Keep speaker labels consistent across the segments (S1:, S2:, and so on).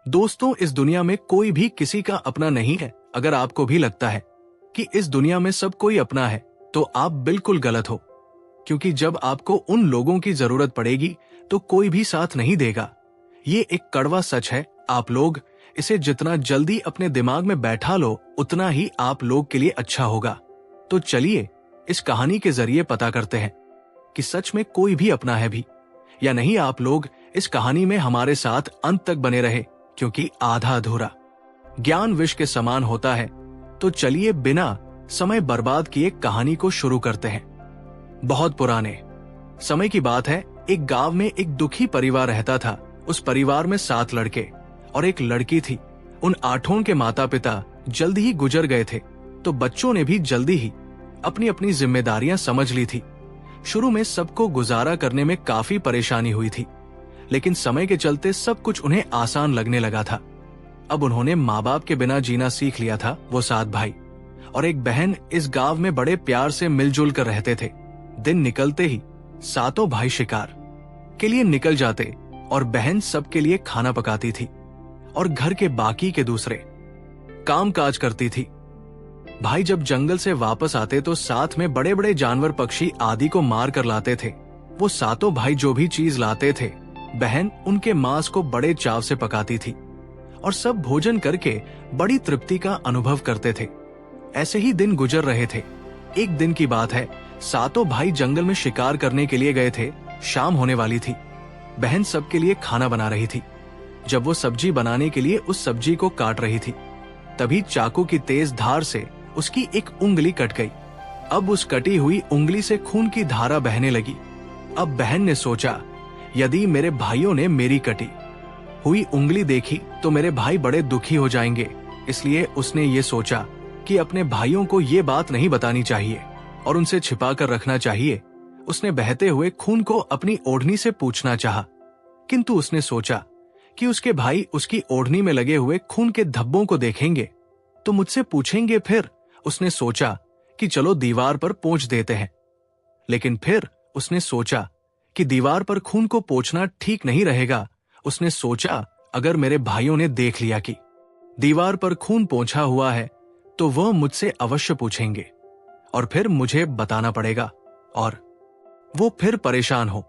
S1: दोस्तों, इस दुनिया में कोई भी किसी का अपना नहीं है। अगर आपको भी लगता है कि इस दुनिया में सब कोई अपना है, तो आप बिल्कुल गलत हो, क्योंकि जब आपको उन लोगों की जरूरत पड़ेगी तो कोई भी साथ नहीं देगा। ये एक कड़वा सच है। आप लोग इसे जितना जल्दी अपने दिमाग में बैठा लो, उतना ही आप लोग के लिए अच्छा होगा। तो चलिए इस कहानी के जरिए पता करते हैं कि सच में कोई भी अपना है भी या नहीं। आप लोग इस कहानी में हमारे साथ अंत तक बने रहे, क्योंकि आधा अधूरा ज्ञान विष के समान होता है। तो चलिए बिना समय बर्बाद किए कहानी को शुरू करते हैं। बहुत पुराने समय की बात है। एक गांव में एक दुखी परिवार रहता था। उस परिवार में 7 लड़के और एक लड़की थी। उन 8 के माता पिता जल्दी ही गुजर गए थे, तो बच्चों ने भी जल्दी ही अपनी अपनी जिम्मेदारियां समझ ली थी। शुरू में सबको गुजारा करने में काफी परेशानी हुई थी, लेकिन समय के चलते सब कुछ उन्हें आसान लगने लगा था। अब उन्होंने माँ बाप के बिना जीना सीख लिया था। वो 7 भाई और एक बहन इस गांव में बड़े प्यार से मिलजुल कर रहते थे। दिन निकलते ही 7 भाई शिकार के लिए निकल जाते और बहन सबके लिए खाना पकाती थी और घर के बाकी के दूसरे काम काज करती थी। भाई जब जंगल से वापस आते तो साथ में बड़े बड़े जानवर पक्षी आदि को मार कर लाते थे। वो 7 भाई जो भी चीज लाते थे, बहन उनके मांस को बड़े चाव से पकाती थी और सब भोजन करके बड़ी तृप्ति का अनुभव करते थे। ऐसे ही दिन गुजर रहे थे। एक दिन की बात है, 7 भाई जंगल में शिकार करने के लिए गए थे। शाम होने वाली थी। बहन सबके लिए खाना बना रही थी। जब वो सब्जी बनाने के लिए उस सब्जी को काट रही थी, तभी चाकू की तेज धार से उसकी एक उंगली कट गई। अब उस कटी हुई उंगली से खून की धारा बहने लगी। अब बहन ने सोचा, यदि मेरे भाइयों ने मेरी कटी हुई उंगली देखी तो मेरे भाई बड़े दुखी हो जाएंगे। इसलिए उसने ये सोचा कि अपने भाइयों को ये बात नहीं बतानी चाहिए और उनसे छिपा कर रखना चाहिए। उसने बहते हुए खून को अपनी ओढ़नी से पूछना चाहा, किंतु उसने सोचा कि उसके भाई उसकी ओढ़नी में लगे हुए खून के धब्बों को देखेंगे तो मुझसे पूछेंगे। फिर उसने सोचा कि चलो दीवार पर पोंछ देते हैं। लेकिन फिर उसने सोचा कि दीवार पर खून को पोंछना ठीक नहीं रहेगा। उसने सोचा, अगर मेरे भाइयों ने देख लिया कि दीवार पर खून पोंछा हुआ है तो वह मुझसे अवश्य पूछेंगे और फिर मुझे बताना पड़ेगा और वो फिर परेशान हो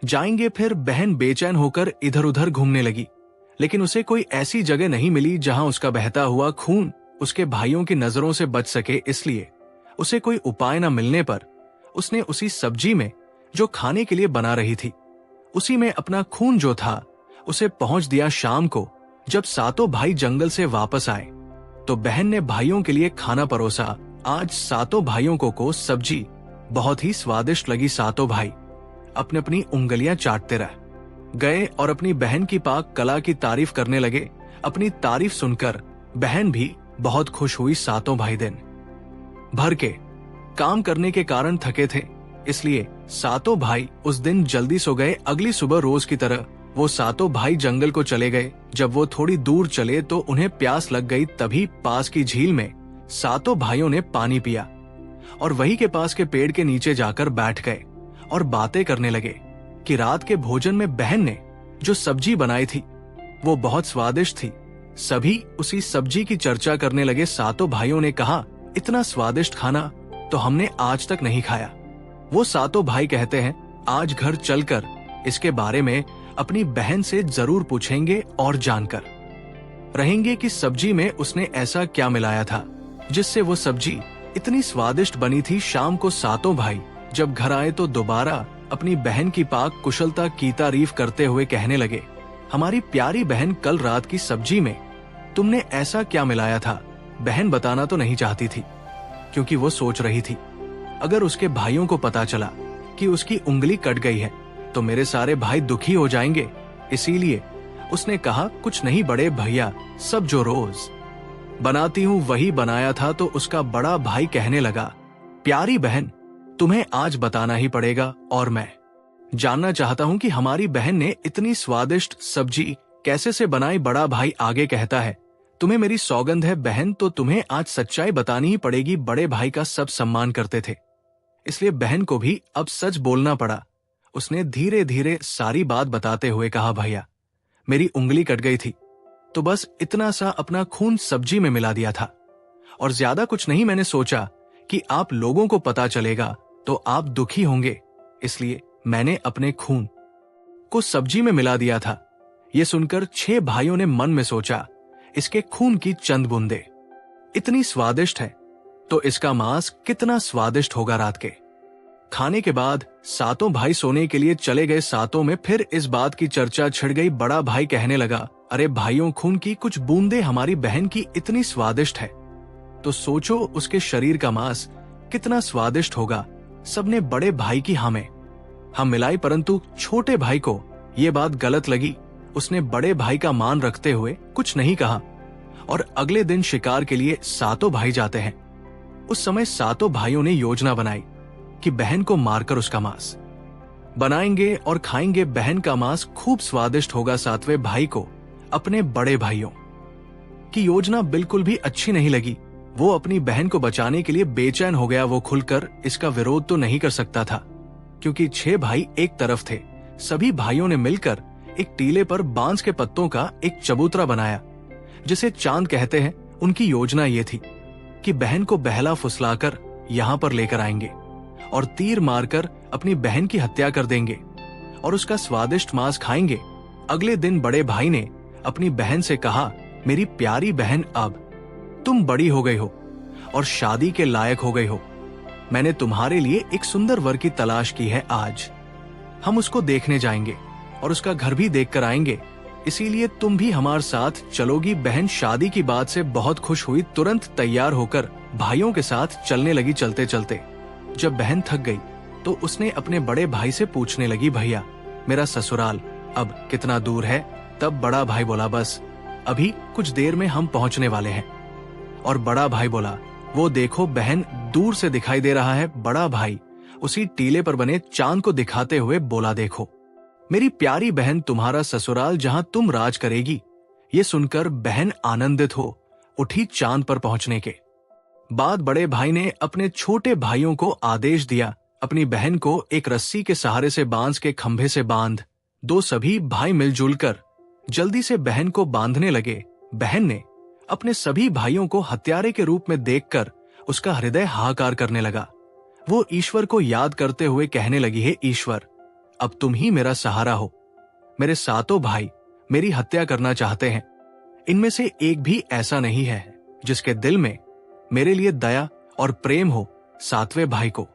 S1: जाएंगे। फिर बहन बेचैन होकर इधर उधर घूमने लगी, लेकिन उसे कोई ऐसी जगह नहीं मिली जहां उसका बहता हुआ खून उसके भाइयों की नजरों से बच सके। इसलिए उसे कोई उपाय न मिलने पर उसने उसी सब्जी में जो खाने के लिए बना रही थी, उसी में अपना खून जो था उसे पहुंच दिया। शाम को जब 7 भाई जंगल से वापस आए तो बहन ने भाइयों के लिए खाना परोसा। आज 7 भाइयों को सब्जी बहुत ही स्वादिष्ट लगी। 7 भाई अपनी अपनी उंगलियां चाटते रह गए और अपनी बहन की पाक कला की तारीफ करने लगे। अपनी तारीफ सुनकर बहन भी बहुत खुश हुई। 7 भाई दिन भर के काम करने के कारण थके थे, इसलिए 7 भाई उस दिन जल्दी सो गए। अगली सुबह रोज की तरह वो 7 भाई जंगल को चले गए। जब वो थोड़ी दूर चले तो उन्हें प्यास लग गई। तभी पास की झील में 7 भाइयों ने पानी पिया और वही के पास के पेड़ के नीचे जाकर बैठ गए और बातें करने लगे कि रात के भोजन में बहन ने जो सब्जी बनाई थी वो बहुत स्वादिष्ट थी। सभी उसी सब्जी की चर्चा करने लगे। 7 भाइयों ने कहा, इतना स्वादिष्ट खाना तो हमने आज तक नहीं खाया। वो 7 भाई कहते हैं, आज घर चलकर इसके बारे में अपनी बहन से जरूर पूछेंगे और जानकर रहेंगे कि सब्जी में उसने ऐसा क्या मिलाया था जिससे वो सब्जी इतनी स्वादिष्ट बनी थी। शाम को 7 भाई जब घर आए तो दोबारा अपनी बहन की पाक कुशलता की तारीफ करते हुए कहने लगे, हमारी प्यारी बहन, कल रात की सब्जी में तुमने ऐसा क्या मिलाया था? बहन बताना तो नहीं चाहती थी, क्योंकि वो सोच रही थी, अगर उसके भाइयों को पता चला कि उसकी उंगली कट गई है तो मेरे सारे भाई दुखी हो जाएंगे। इसीलिए उसने कहा, कुछ नहीं बड़े भैया, सब जो रोज बनाती हूँ वही बनाया था। तो उसका बड़ा भाई कहने लगा, प्यारी बहन, तुम्हें आज बताना ही पड़ेगा और मैं जानना चाहता हूँ कि हमारी बहन ने इतनी स्वादिष्ट सब्जी कैसे से बनाई। बड़ा भाई आगे कहता है, तुम्हें मेरी सौगंध है बहन, तो तुम्हें आज सच्चाई बतानी ही पड़ेगी। बड़े भाई का सब सम्मान करते थे, इसलिए बहन को भी अब सच बोलना पड़ा। उसने धीरे धीरे सारी बात बताते हुए कहा, भैया, मेरी उंगली कट गई थी तो बस इतना सा अपना खून सब्जी में मिला दिया था। और ज्यादा कुछ नहीं मैंने सोचा कि आप लोगों को पता चलेगा तो आप दुखी होंगे, इसलिए मैंने अपने खून को सब्जी में मिला दिया था। यह सुनकर 6 भाइयों ने मन में सोचा, इसके खून की चंद बूंदे इतनी स्वादिष्ट है तो इसका मांस कितना स्वादिष्ट होगा। रात के खाने के बाद सातों भाई सोने के लिए चले गए। सातों में फिर इस बात की चर्चा छिड़ गई। बड़ा भाई कहने लगा, अरे भाइयों, खून की कुछ बूंदे हमारी बहन की इतनी स्वादिष्ट है तो सोचो उसके शरीर का मांस कितना स्वादिष्ट होगा। सबने बड़े भाई की हम मिलाई, परंतु छोटे भाई को यह बात गलत लगी। उसने बड़े भाई का मान रखते हुए कुछ नहीं कहा। और अगले दिन शिकार के लिए सातों भाई जाते हैं। उस समय सातों भाइयों ने योजना बनाई कि बहन को मारकर उसका मांस बनाएंगे और खाएंगे। बहन का मांस खूब स्वादिष्ट होगा। सातवें भाई को अपने बड़े भाइयों की योजना बिल्कुल भी अच्छी नहीं लगी। वो अपनी बहन को बचाने के लिए बेचैन हो गया। वो खुलकर इसका विरोध तो नहीं कर सकता था, क्योंकि 6 भाई एक तरफ थे। सभी भाइयों ने मिलकर एक टीले पर बांस के पत्तों का एक चबूतरा बनाया, जिसे चांद कहते हैं। उनकी योजना ये थी कि बहन को बहला फुसलाकर यहाँ पर लेकर आएंगे और तीर मारकर अपनी बहन की हत्या कर देंगे और उसका स्वादिष्ट मांस खाएंगे। अगले दिन बड़े भाई ने अपनी बहन से कहा, मेरी प्यारी बहन, अब तुम बड़ी हो गई हो और शादी के लायक हो गई हो। मैंने तुम्हारे लिए एक सुंदर वर की तलाश की है। आज हम उसको देखने जाएंगे और उसका घर भी देख कर आएंगे, इसीलिए तुम भी हमारे साथ चलोगी। बहन शादी की बात से बहुत खुश हुई, तुरंत तैयार होकर भाइयों के साथ चलने लगी। चलते चलते जब बहन थक गई तो उसने अपने बड़े भाई से पूछने लगी, भैया मेरा ससुराल अब कितना दूर है? तब बड़ा भाई बोला, बस अभी कुछ देर में हम पहुंचने वाले हैं। और बड़ा भाई बोला, वो देखो बहन दूर से दिखाई दे रहा है। बड़ा भाई उसी टीले पर बने चांद को दिखाते हुए बोला, देखो मेरी प्यारी बहन, तुम्हारा ससुराल जहां तुम राज करेगी। ये सुनकर बहन आनंदित हो उठी। चांद पर पहुंचने के बाद बड़े भाई ने अपने छोटे भाइयों को आदेश दिया, अपनी बहन को एक रस्सी के सहारे से बांस के खंभे से बांध दो। सभी भाई मिलजुल कर जल्दी से बहन को बांधने लगे। बहन ने अपने सभी भाइयों को हत्यारे के रूप में देखकर उसका हृदय हाहाकार करने लगा। वो ईश्वर को याद करते हुए कहने लगी, हे ईश्वर, अब तुम ही मेरा सहारा हो। मेरे सातों भाई मेरी हत्या करना चाहते हैं। इनमें से एक भी ऐसा नहीं है जिसके दिल में मेरे लिए दया और प्रेम हो। सातवें भाई को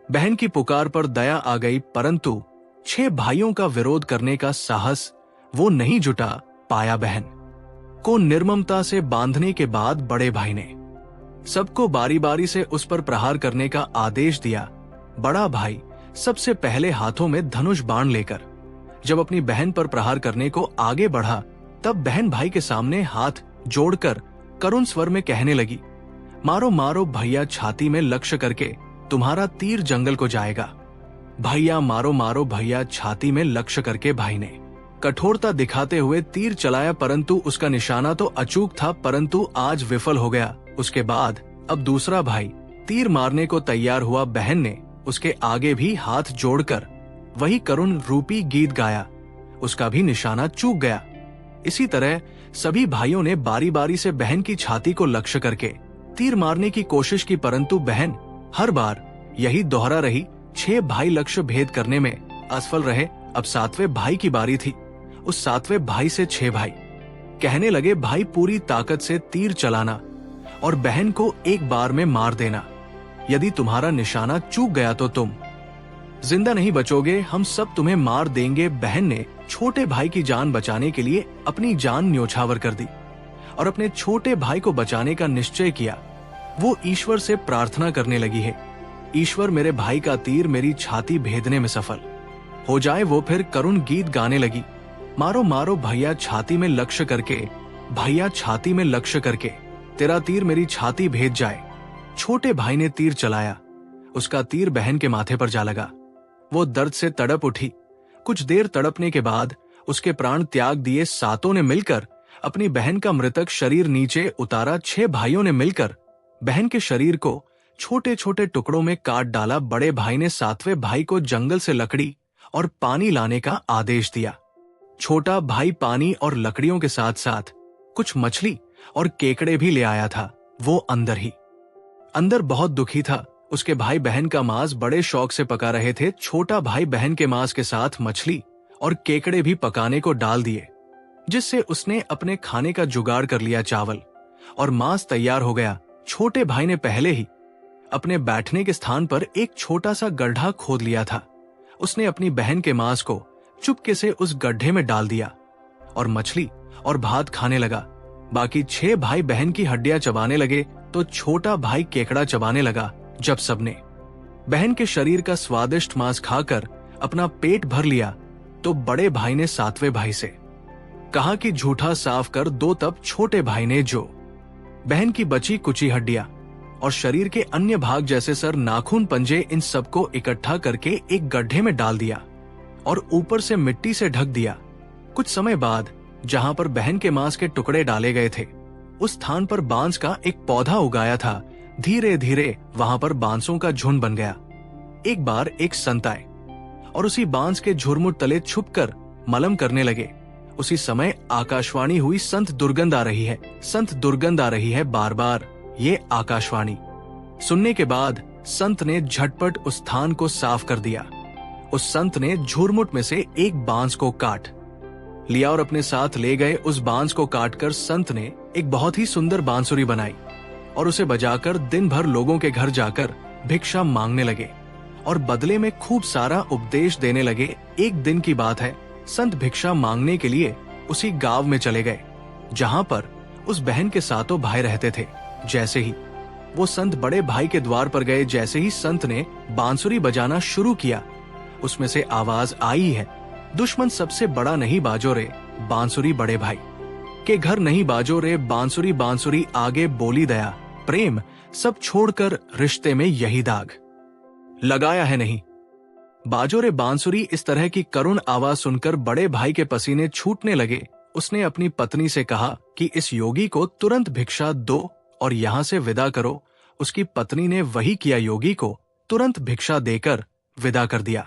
S1: बहन की पुकार पर दया आ गई, परंतु 6 भाइयों का विरोध करने का साहस वो नहीं जुटा पाया। बहन को निर्ममता से बांधने के बाद बड़े भाई ने सबको बारी बारी से उस पर प्रहार करने का आदेश दिया। बड़ा भाई सबसे पहले हाथों में धनुष बाण लेकर जब अपनी बहन पर प्रहार करने को आगे बढ़ा, तब बहन भाई के सामने हाथ जोड़कर करुण स्वर में कहने लगी, मारो मारो भैया, छाती में लक्ष्य करके तुम्हारा तीर जंगल को जाएगा। भैया मारो मारो भैया, छाती में लक्ष्य करके भाई ने कठोरता दिखाते हुए तीर चलाया, परंतु उसका निशाना तो अचूक था, परंतु आज विफल हो गया। उसके बाद अब दूसरा भाई तीर मारने को तैयार हुआ। बहन ने उसके आगे भी हाथ जोड़कर वही करुण रूपी गीत गाया, उसका भी निशाना चूक गया। इसी तरह सभी भाइयों ने बारी बारी से बहन की छाती को लक्ष्य करके तीर मारने की कोशिश की, परंतु बहन हर बार यही दोहरा रही। 6 भाई लक्ष्य भेद करने में असफल रहे। अब सातवें भाई की बारी थी। उस सातवें भाई से 6 भाई कहने लगे, भाई पूरी ताकत से तीर चलाना और बहन को एक बार में मार देना। यदि तुम्हारा निशाना चूक गया तो तुम जिंदा नहीं बचोगे, हम सब तुम्हें मार देंगे। बहन ने छोटे भाई की जान बचाने के लिए अपनी जान न्योछावर कर दी और अपने छोटे भाई को बचाने का निश्चय किया। वो ईश्वर से प्रार्थना करने लगी है, ईश्वर मेरे भाई का तीर मेरी छाती भेदने में सफल हो जाए। वो फिर करुण गीत गाने लगी, मारो मारो भैया, छाती में लक्ष्य करके, भैया छाती में लक्ष्य करके तेरा तीर मेरी छाती भेद जाए। छोटे भाई ने तीर चलाया, उसका तीर बहन के माथे पर जा लगा। वो दर्द से तड़प उठी। कुछ देर तड़पने के बाद उसके प्राण त्याग दिए। सातों ने मिलकर अपनी बहन का मृतक शरीर नीचे उतारा। 6 भाइयों ने मिलकर बहन के शरीर को छोटे छोटे टुकड़ों में काट डाला। बड़े भाई ने सातवें भाई को जंगल से लकड़ी और पानी लाने का आदेश दिया। छोटा भाई पानी और लकड़ियों के साथ साथ कुछ मछली और केकड़े भी ले आया था। वो अंदर बहुत दुखी था। उसके भाई बहन का मांस बड़े शौक से पका रहे थे। छोटा भाई बहन के मांस के साथ मछली और केकड़े भी पकाने को डाल दिए, जिससे उसने अपने खाने का जुगाड़ कर लिया। चावल और मांस तैयार हो गया। छोटे भाई ने पहले ही अपने बैठने के स्थान पर एक छोटा सा गड्ढा खोद लिया था। उसने अपनी बहन के मांस को चुपके से उस गड्ढे में डाल दिया और मछली और भात खाने लगा। बाकी 6 भाई बहन की हड्डियां चबाने लगे तो छोटा भाई केकड़ा चबाने लगा। जब सबने बहन के शरीर का स्वादिष्ट मांस खाकर अपना पेट भर लिया तो बड़े भाई ने 7वें भाई से कहा कि झूठा साफ कर दो। तब छोटे भाई ने जो बहन की बची कुची हड्डियां और शरीर के अन्य भाग जैसे सर, नाखून, पंजे, इन सबको इकट्ठा करके एक गड्ढे में डाल दिया और ऊपर से मिट्टी से ढक दिया। कुछ समय बाद जहां पर बहन के मांस के टुकड़े डाले गए थे, उस स्थान पर बांस का एक पौधा उगाया था। धीरे धीरे वहां पर बांसों का झुंड बन गया। एक बार एक संत आए और उसी बांस के झुरमुट तले छुपकर मलम करने लगे। उसी समय आकाशवाणी हुई, संत दुर्गंध आ रही है, संत दुर्गंध आ रही है। बार बार ये आकाशवाणी सुनने के बाद संत ने झटपट उस स्थान को साफ कर दिया। उस संत ने झुरमुट में से एक बांस को काट लिया और अपने साथ ले गए। उस बांस को काटकर संत ने एक बहुत ही सुंदर बांसुरी बनाई और उसे बजाकर दिन भर लोगों के घर जाकर भिक्षा मांगने लगे और बदले में खूब सारा उपदेश देने लगे। एक दिन की बात है, संत भिक्षा मांगने के लिए उसी गांव में चले गए जहां पर उस बहन के 7 भाई रहते थे। जैसे ही वो संत बड़े भाई के द्वार पर गए, जैसे ही संत ने बांसुरी बजाना शुरू किया, उसमें से आवाज आई है, दुश्मन सबसे बड़ा नहीं बाजो रे, बांसुरी बड़े भाई के घर नहीं बाजो रे। बांसुरी बांसुरी आगे बोली दया, प्रेम सब छोड़कर रिश्ते में यही दाग लगाया है नहीं, बाजो रे बांसुरी। इस तरह की करुण आवाज सुनकर बड़े भाई के पसीने छूटने लगे। उसने अपनी पत्नी से कहा कि इस योगी को तुरंत भिक्षा दो और यहाँ से विदा करो। उसकी पत्नी ने वही किया, योगी को तुरंत भिक्षा देकर विदा कर दिया।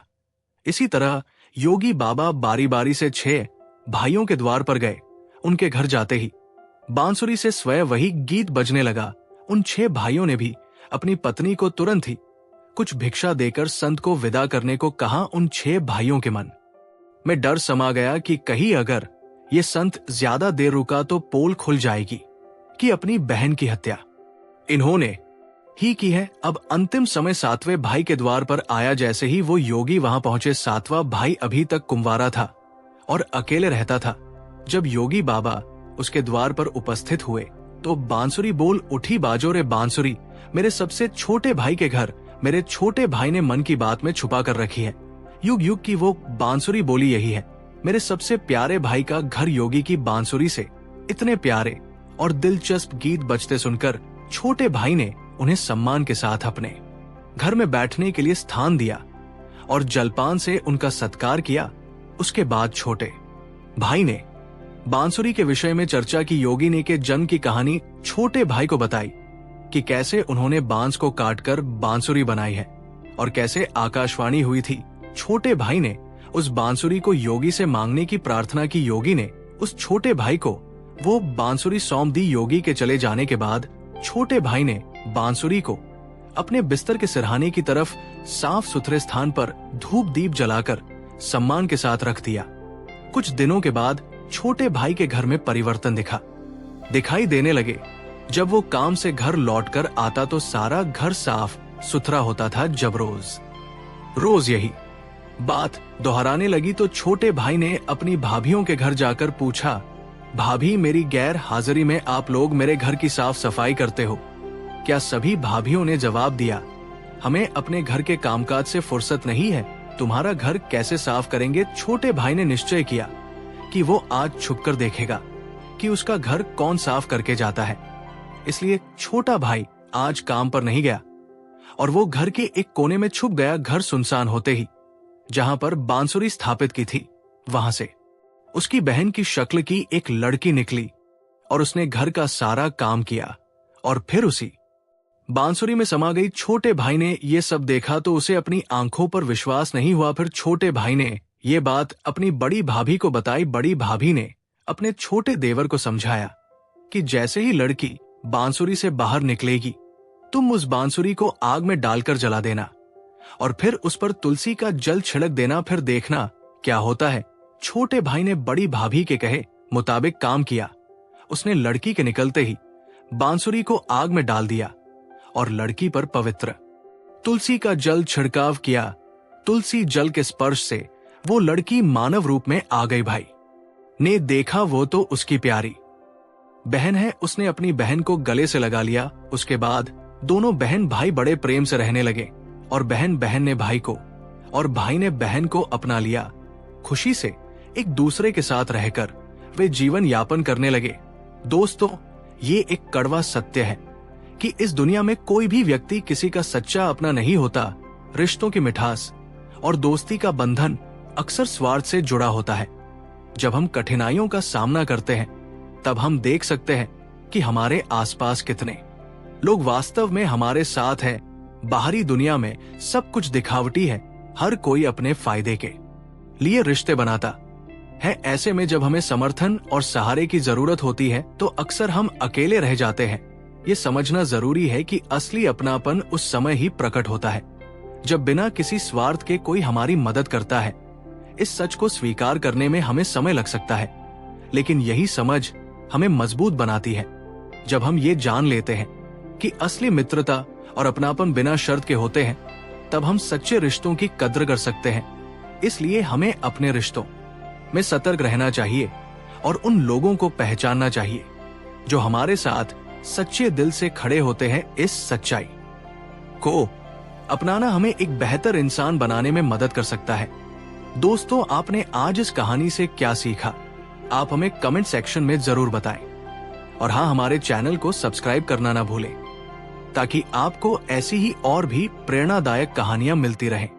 S1: इसी तरह योगी बाबा बारी बारी से 6 भाइयों के द्वार पर गए। उनके घर जाते ही बांसुरी से स्वयं वही गीत बजने लगा। उन 6 भाइयों ने भी अपनी पत्नी को तुरंत ही कुछ भिक्षा देकर संत को विदा करने को कहा। उन 6 भाइयों के मन में डर समा गया कि कहीं अगर ये संत ज्यादा देर रुका तो पोल खुल जाएगी कि अपनी बहन की हत्या इन्होंने ही की है। अब अंतिम समय 7वें भाई के द्वार पर आया। जैसे ही वो योगी वहां पहुंचे, 7वां भाई अभी तक कुंवारा था और अकेले रहता था। जब योगी बाबा उसके द्वार पर उपस्थित हुए तो बांसुरी बोल उठी, बाजो रे बांसुरी, मेरे सबसे छोटे भाई के घर मेरे छोटे भाई ने मन की बात में छुपा कर रखी है। युग युग की वो बांसुरी बोली यही है। मेरे सबसे प्यारे भाई का घर योगी की बांसुरी से इतने प्यारे और दिलचस्प गीत बजते सुनकर छोटे भाई ने उन्हें सम्मान के साथ अपने घर में बैठने के लिए स्थान दिया और जलपान से उनका सत्कार किया। उसके बाद छोटे भाई ने बांसुरी के विषय में चर्चा की। योगी ने के जन्म की कहानी छोटे भाई को बताई कि कैसे उन्होंने बांस को काटकर बांसुरी बनाई है और कैसे आकाशवाणी हुई थी। छोटे भाई ने उस बांसुरी को योगी से मांगने की प्रार्थना की। योगी ने उस छोटे भाई को वो बांसुरी सौंप दी। योगी के चले जाने के बाद छोटे भाई ने बांसुरी को अपने बिस्तर के सिरहाने की तरफ साफ सुथरे स्थान पर धूप दीप जलाकर सम्मान के साथ रख दिया। कुछ दिनों के बाद छोटे भाई के घर में परिवर्तन दिखाई देने लगे। जब वो काम से घर लौटकर आता तो सारा घर साफ सुथरा होता था। जब रोज यही बात दोहराने लगी तो छोटे भाई ने अपनी भाभियों के घर जाकर पूछा, भाभी मेरी गैर हाजिरी में आप लोग मेरे घर की साफ सफाई करते हो क्या? सभी भाभियों ने जवाब दिया, हमें अपने घर के कामकाज से फुर्सत नहीं है, तुम्हारा घर कैसे साफ करेंगे? छोटे भाई ने निश्चय किया कि वो आज छुपकर देखेगा कि उसका घर कौन साफ करके जाता है। इसलिए छोटा भाई आज काम पर नहीं गया और वो घर के एक कोने में छुप गया। घर सुनसान होते ही जहां पर बांसुरी स्थापित की थी, वहां से उसकी बहन की शक्ल की एक लड़की निकली और उसने घर का सारा काम किया और फिर उसी बांसुरी में समा गई। छोटे भाई ने ये सब देखा तो उसे अपनी आंखों पर विश्वास नहीं हुआ। फिर छोटे भाई ने ये बात अपनी बड़ी भाभी को बताई। बड़ी भाभी ने अपने छोटे देवर को समझाया कि जैसे ही लड़की बांसुरी से बाहर निकलेगी, तुम उस बांसुरी को आग में डालकर जला देना और फिर उस पर तुलसी का जल छिड़क देना। फिर देखना क्या होता है। छोटे भाई ने बड़ी भाभी के कहे मुताबिक काम किया। उसने लड़की के निकलते ही बांसुरी को आग में डाल दिया और लड़की पर पवित्र तुलसी का जल छिड़काव किया। तुलसी जल के स्पर्श से वो लड़की मानव रूप में आ गई। भाई ने देखा वो तो उसकी प्यारी बहन है। उसने अपनी बहन को गले से लगा लिया। उसके बाद दोनों बहन भाई बड़े प्रेम से रहने लगे और बहन ने भाई को और भाई ने बहन को अपना लिया। खुशी से एक दूसरे के साथ रहकर वे जीवन यापन करने लगे। दोस्तों, ये एक कड़वा सत्य है कि इस दुनिया में कोई भी व्यक्ति किसी का सच्चा अपना नहीं होता। रिश्तों की मिठास और दोस्ती का बंधन अक्सर स्वार्थ से जुड़ा होता है। जब हम कठिनाइयों का सामना करते हैं तब हम देख सकते हैं कि हमारे आसपास कितने लोग वास्तव में हमारे साथ हैं। बाहरी दुनिया में सब कुछ दिखावटी है। हर कोई अपने फायदे के लिए रिश्ते बनाता है। ऐसे में जब हमें समर्थन और सहारे की जरूरत होती है तो अक्सर हम अकेले रह जाते हैं। ये समझना जरूरी है कि असली अपनापन उस समय ही प्रकट होता है जब बिना किसी स्वार्थ के कोई हमारी मदद करता है। इस सच को स्वीकार करने में हमें समय लग सकता है, लेकिन यही समझ हमें मजबूत बनाती है। जब हम ये जान लेते हैं कि असली मित्रता और अपनापन बिना शर्त के होते हैं, तब हम सच्चे रिश्तों की कद्र कर सकते हैं। इसलिए हमें अपने रिश्तों में सतर्क रहना चाहिए और उन लोगों को पहचानना चाहिए जो हमारे साथ सच्चे दिल से खड़े होते हैं। इस सच्चाई को अपनाना हमें एक बेहतर इंसान बनाने में मदद कर सकता है। दोस्तों, आपने आज इस कहानी से क्या सीखा? आप हमें कमेंट सेक्शन में जरूर बताएं और हाँ, हमारे चैनल को सब्सक्राइब करना ना भूलें ताकि आपको ऐसी ही और भी प्रेरणादायक कहानियां मिलती रहें।